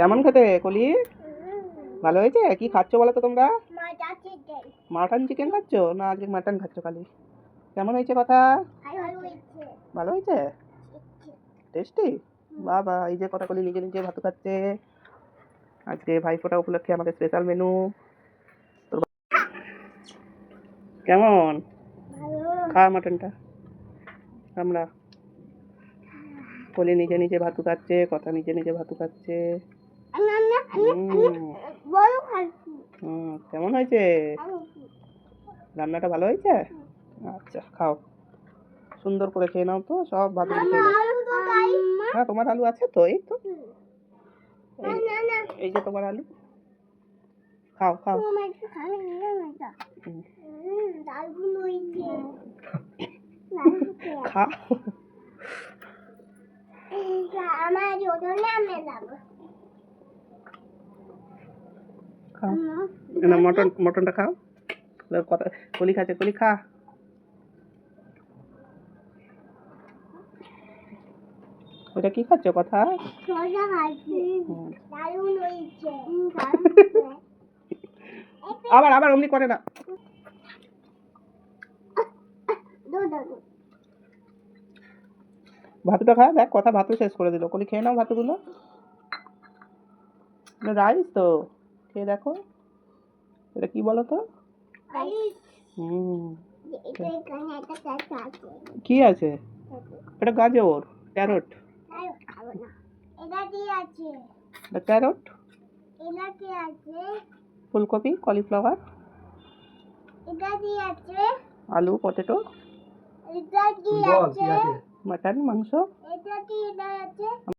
কেমন খেতে কলি? ভালো হয়েছে? কি খাচ্ছ বলো তো তোমরা? মাটন চিকেন খাচ্ছ না আজকে মাটন খাচ্ছ খালি? কেমন হয়েছে কথা? ভালো হয়েছে? টেস্টি? বাবা, এই যে কথা কলি নিজে নিজে ভাত খাচ্ছে। আজকে ভাইফোঁটা উপলক্ষে আমাদের স্পেশাল মেনু। কেমন? খা মাটনটা। আমরা কলি নিজে নিজে ভাতু খাচ্ছে, কথা নিজে নিজে ভাতু খাচ্ছে। কেমন হয়েছে? রান্নাটা ভালো হয়েছে? আচ্ছা, খাও, সুন্দর করে খেয়ে নাও তো, সব ভাত খেয়ে নাও। হ্যাঁ, তোমার আলু আছে তো, এই তো এই যে তোমার আলু, খাও খাও। খাও। মটনটা খাও। কথা কলি খাচ্ছে, কলি খা। ওটা কি খাচ্ছ কথা? আবার আবার অমনি করে না। ভাতুটা খা, দেখ কথা ভাতু শেষ করে দিল। কলি খেয়ে নাও ভাতুগুলো। রাইস তো, খেয়ে দেখো। এটা কি বলো তো? কি আছে? এটা গাজর, ক্যারট। এটা ক্যারট, ফুলকপি, কলিফ্লাওয়ার, আলু, পটেটো, মাটন, মাংস।